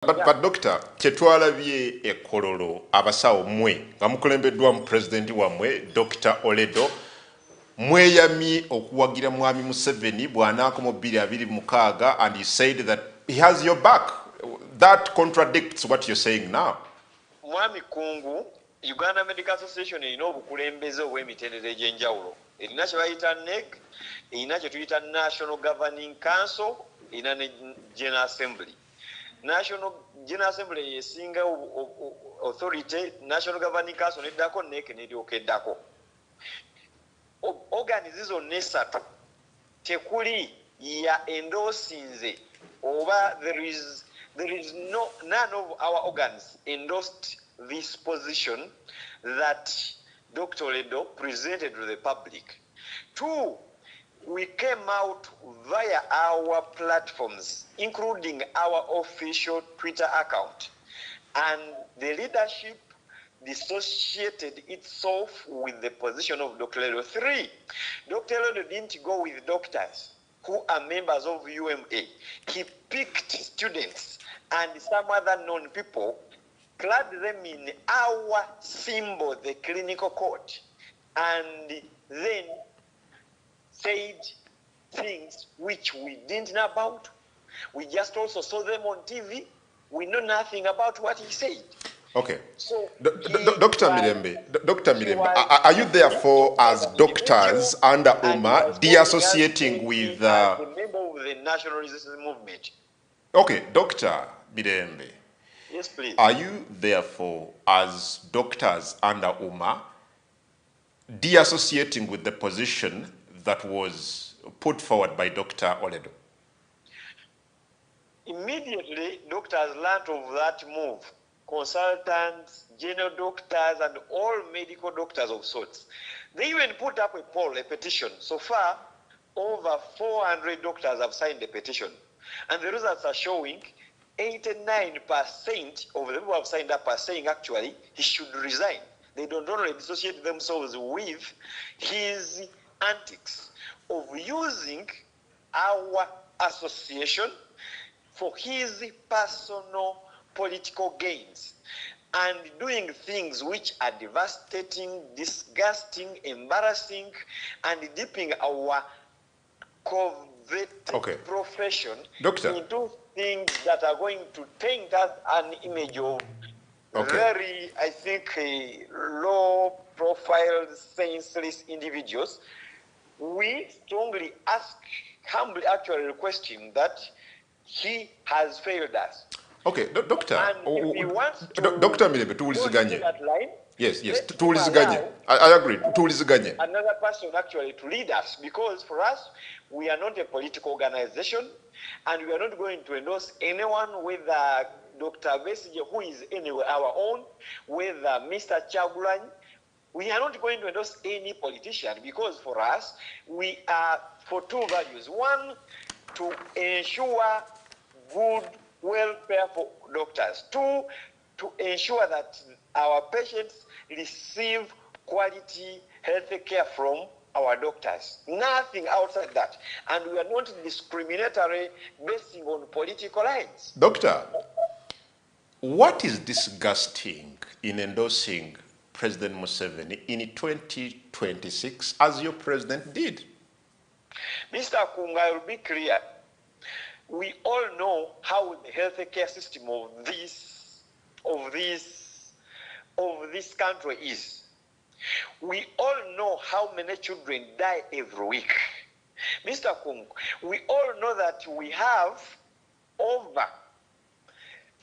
But doctor, kyetwalabye ekkololo abasawo mmwe nga mukulembeddwa mu president wammwe Dr. Oledo mweyamye okuwagira mwami Museveni bw'anaako mu 2026 and he said that he has your back. That contradicts what you're saying now. Mwami Kungu, Uganda Medical Association erina obukulembeze obw'emitendera egy'enjawulo. Erina kye bayita NEC, erina kye tuyita National Governing Council, erina ne General Assembly. National General Assembly yesinga authority, National Governing Council neddako, NEC neryoka eddako. Organization nesatu tekuli ya endorsinze oba there is none of our organs endorsed this position that Dr. Oledo presented to the public. Two, we came out via our platforms, including our official Twitter account, and the leadership dissociated itself with the position of Dr. Oledo. Three, Dr. Oledo didn't go with doctors who are members of UMA. He picked students and some other known people, clad them in our symbol, the clinical code, and then said things which we didn't know about. We just also saw them on TV. We know nothing about what he said. Okay. So Dr. Mirembe, are you therefore as doctors under UMA de-associating with the member of the National Resistance Movement? Okay, Dr. Mirembe. Yes, please. Are you therefore as doctors under UMA de-associating with the position that was put forward by Dr. Oledo? Immediately, doctors learned of that move. Consultants, general doctors, and all medical doctors of sorts. They even put up a poll, a petition. So far, over 400 doctors have signed the petition. And the results are showing 89% of the people who have signed up are saying actually he should resign. They don't only dissociate themselves with his antics of using our association for his personal political gains and doing things which are devastating, disgusting, embarrassing, and dipping our coveted profession into things that are going to taint us an image of very, I think, low-profile, senseless individuals. We strongly ask, humbly actually request him that he has failed us. Okay, Doctor. And if he wants to Dr. Mirembe, tuwuliziganye. that line, yes, tuwuliziganye. I agree, tuwuliziganye. Another person actually to lead us, because for us, we are not a political organization, and we are not going to endorse anyone, whether Dr. Besige, who is anyway our own, whether Mr. Chagulanyi. We are not going to endorse any politician, because for us, we are for two values. One, to ensure good welfare for doctors. Two, to ensure that our patients receive quality health care from our doctors. Nothing outside that. And we are not discriminatory based on political lines. Doctor, what is disgusting in endorsing President Museveni in 2026 as your president did? Mr. Kunga, I will be clear. We all know how the healthcare system of this country is. We all know how many children die every week. Mr. Kung, we all know that we have over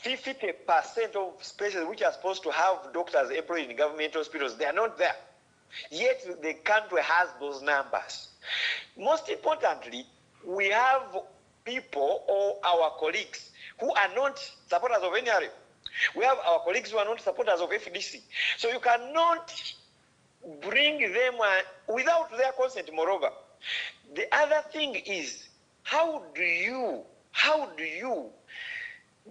50% of spaces which are supposed to have doctors employed in government hospitals. They are not there. Yet the country has those numbers. Most importantly, we have people or our colleagues who are not supporters of NRM. We have our colleagues who are not supporters of FDC. So you cannot bring them without their consent, moreover. The other thing is, how do you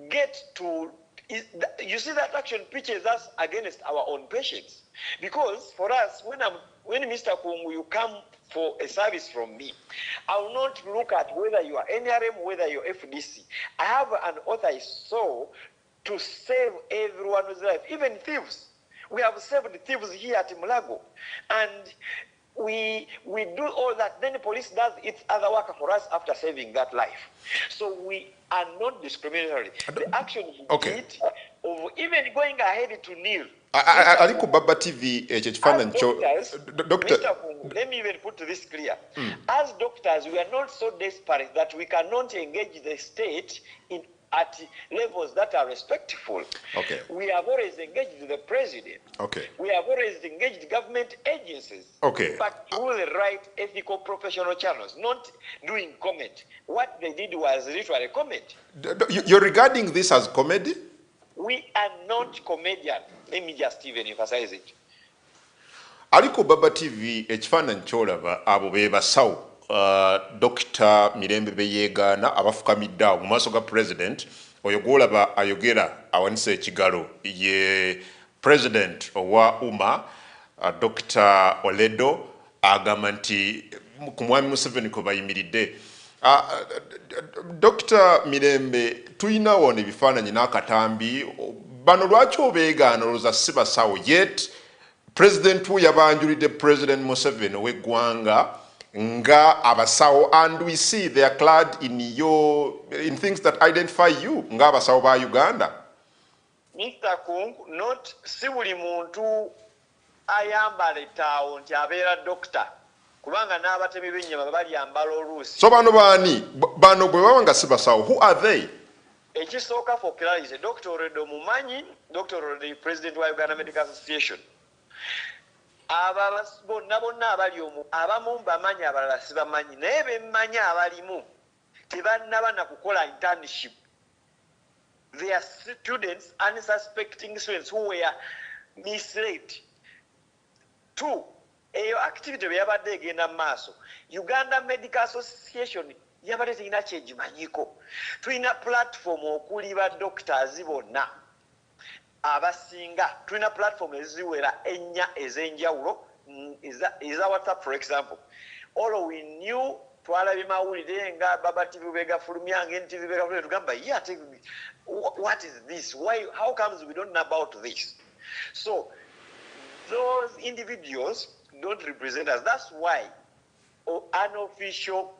get to, you see that action pitches us against our own patients. Because for us, when Mr. Kungu, you come for a service from me, I will not look at whether you are NRM, whether you're FDC. I have an author I saw to save everyone's life, even thieves. We have saved thieves here at Mulago. And we do all that. Then the police does its other work for us after saving that life. So we are not discriminatory. The action he did of even going ahead to kneel. Aliko Baba TV Doctor, let me even put this clear. As doctors, we are not so desperate that we cannot engage the state at levels that are respectful. Okay. We have always engaged the president. Okay. We have always engaged government agencies. Okay. But through the right ethical professional channels, not doing comment. What they did was literally comment. You're regarding this as comedy? We are not comedian. Let me just even emphasize it. Aliko Baba TV, ekifaananyi ky'olaba abo be basawo. Dr. Mirembe Beyegaana abafukamidde awo mu maaso ga president oyo gw'olaba ayogera awanise ekigalo ye president owa UMA Dr. Oledo agamba nti ku mwami Museveni kwe bayimiridde. Dr. Mirembe tuyina wano ebifaananyi n'akatambi bano lwaki obeegaana olowooza si basawo yet president wo yabanjulidde President Museveni ow'eggwanga nga abasawo, and we see they are clad in things that identify you nga abasawo ba Uganda. Mr. Kung, not si buli muntu ayambala ettaawo nti abeera doctor kubanga n'abatemi b'ennyama balyambala oluusi. So bano baani bano bwe baba nga si basawo, who are they? Ekisooka for clarity, Dr. Oledo mumanyi, Dr. Oledo president wa Uganda Medical Association. Bonna abali omu abamu bamanyi abalala sibamanyi naye bemmanyi abalimu tebannaba na kukola internship. They are students, unsuspecting students who were misled. Two, eyo activity bwe yabadde egenda mu maaso, Uganda Medical Association yabadde terina kyegimanyiko. Tulina platform okuli ba doctors bonna abasinga, tulina platform eziwera ennya ez'enjawulo eza WhatsApp for example. All we knew twalabye mawulire nga Baba TV begafulumya nga NTV begafulumya tugamba yeah, what is this? Why? How comes we don't know about this? So those individuals don't represent us. That's why unofficial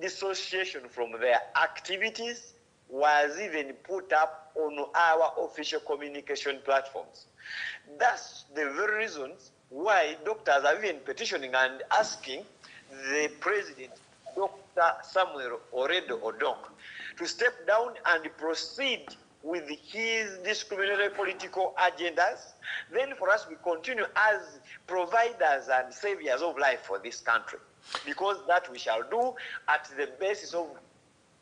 dissociation from their activities was even put up on our official communication platforms. That's the very reasons why doctors are even petitioning and asking the president, Dr. Samuel Oredo Odongo, to step down and proceed with his discriminatory political agendas. Then for us, we continue as providers and saviors of life for this country. Because that we shall do at the basis of,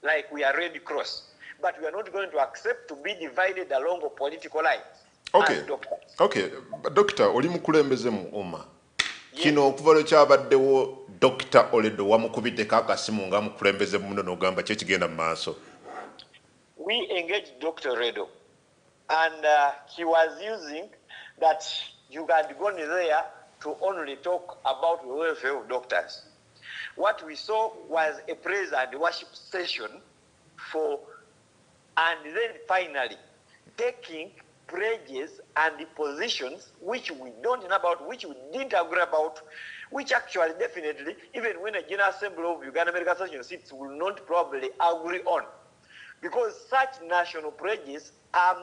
like we are Red Cross. But we are not going to accept to be divided along political lines. Okay. Okay. Doctor, oli mukulembeze mu UMA. Kino okuva lwe kyabaddewo Dr. Oledo wamukubiddeko akasimu nga mukulembeze muno n'ogamba kye kigenda mu maaso. We engaged Dr. Oledo and he was using that you had gone there to only talk about the welfare of doctors. What we saw was a praise and worship session and then finally taking pledges and positions which we don't know about, which we didn't agree about, which actually definitely, even when a General Assembly of Uganda Medical Association sits, will not probably agree on. Because such national pledges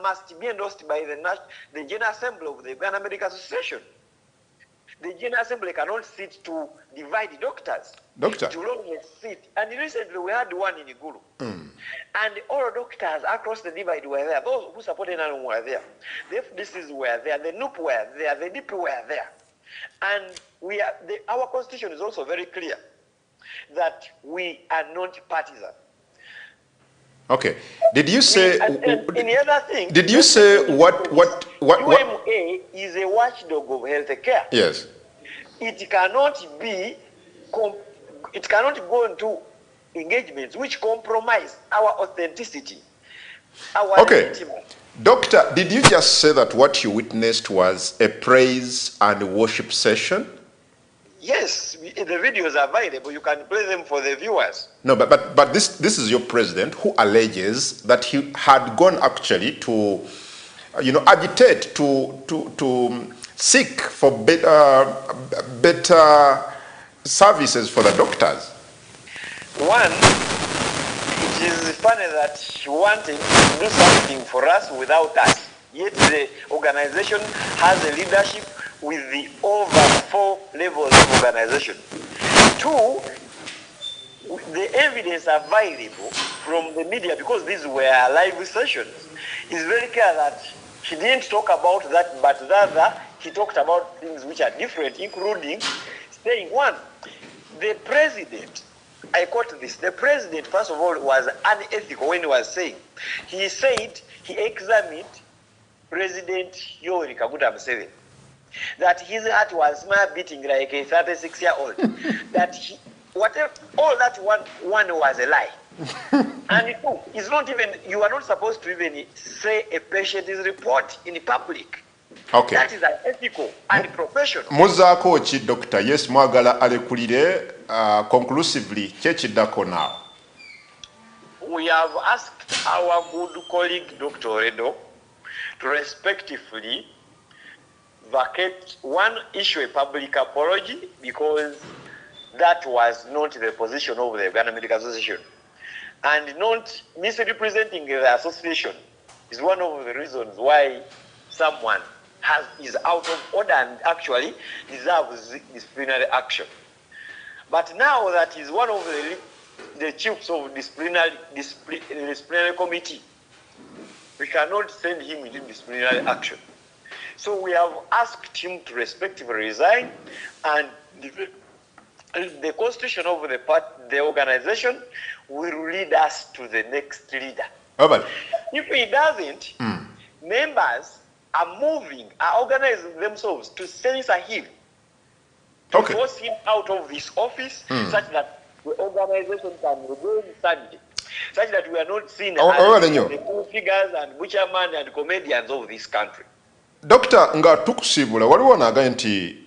must be endorsed by the General Assembly of the Uganda Medical Association. The General Assembly cannot sit to divide doctors. Doctor. To only sit. And recently we had one in Igulu. And all doctors across the divide were there. Those who supported NANU were there. The FDCs were there. The NUP were there. The DP were there. And our constitution is also very clear that we are not partisan. Okay. Did you say? Any other thing? Did you say what? UMA is a watchdog of healthcare. Yes. It cannot be. It cannot go into engagements which compromise our authenticity. Okay. Doctor, did you just say that what you witnessed was a praise and worship session? Yes, the videos are available. You can play them for the viewers. No, but this is your president who alleges that he had gone actually to, agitate to seek for better services for the doctors. One, it is funny that he wanted to do something for us without us. Yet the organization has a leadership with the over 4 levels of organization. Two, the evidence available from the media, because these were live sessions, is very clear that he didn't talk about that, but rather he talked about things which are different, including saying, one, the president, I quote this, the president, first of all, was unethical when he was saying, he said he examined President Yoweri Kaguta Museveni, that his heart was beating like a 36-year-old, that he, whatever, all that one was a lie. And two, it's not even, you are not supposed to even say a patient's report in public. Okay. That is unethical and professional. Muzako chi doctor, yes, mwagala alekulire conclusively, chechiddako now. We have asked our good colleague Dr. Oledo to respectively vacate, one, issue a public apology, because that was not the position of the Uganda Medical Association, and not misrepresenting the association is one of the reasons why someone is out of order and actually deserves disciplinary action. But now that he's one of the chiefs of disciplinary committee, we cannot send him into disciplinary action. So we have asked him to respectively resign, and the constitution of the organization will lead us to the next leader. Oh, if he doesn't, members are organizing themselves to censor him, to force him out of this office, such that the organization can remain standing, such that we are not seen as the cool figures and butchermen and comedians of this country. Doctor, nga tukusibula waliwo naga nti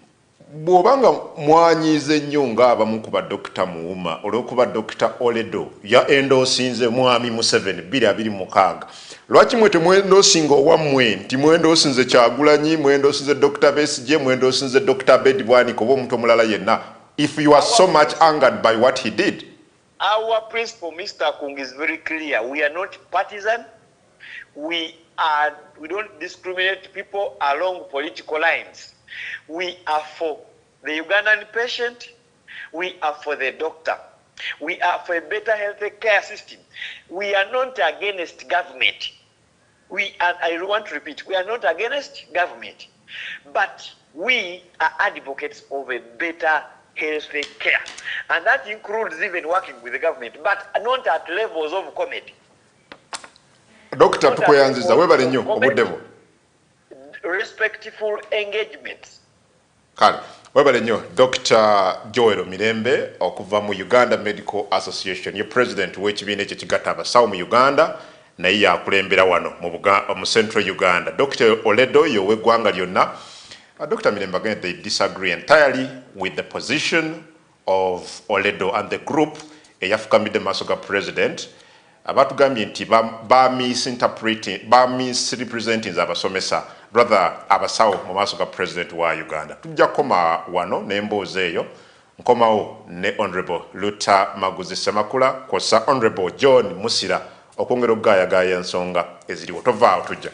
bw'obanga mwanyize nnyo ng'abamu ku badokita muwuma olw'okuba Dr. Oledo ya endoosinze mwami Museveni 2026, lwaki mwe temwendoosinga owammwe nti mwendoosinze Kyagulanyi, mwendoosinze Dr. Besigye, mwendoosinze Dr. Bedi Bwanika oba omuntu omulala yenna, if you are so much angered by what he did? Our principle, Mr. Kung, is very clear. We are not partisan. We don't discriminate people along political lines. We are for the Ugandan patient. We are for the doctor. We are for a better health care system. We are not against government. I want to repeat, we are not against government, but we are advocates of a better health care. And that includes even working with the government, but not at levels of comedy. Doctor, tukuyanziza webale nnyo obuddevo. Respectful engagements. Kale, webale nnyo Dr. Joel Mirembe okuva mu Uganda Medical Association, ye president w'ekibiina ekyo kigatta abasawo mu Uganda, naye yakulembera wano mu Central Uganda. Dr. Oledo y'ow'eggwanga lyonna. Dr. Mirembe, again, they disagree entirely with the position of Oledo and the group eyafukamidde maaso ga president. Abatugambye nti ba misrepresenting abasomesa rather abasawo mu maaso ga president wa Uganda. Tujja koma wano n'emboozi eyo nkomawo ne Honorable Luta Maguzi Semakula kosa Honorable John Musira okwongera okugaayagaaya ensonga eziriwo. Tovaawo tujja.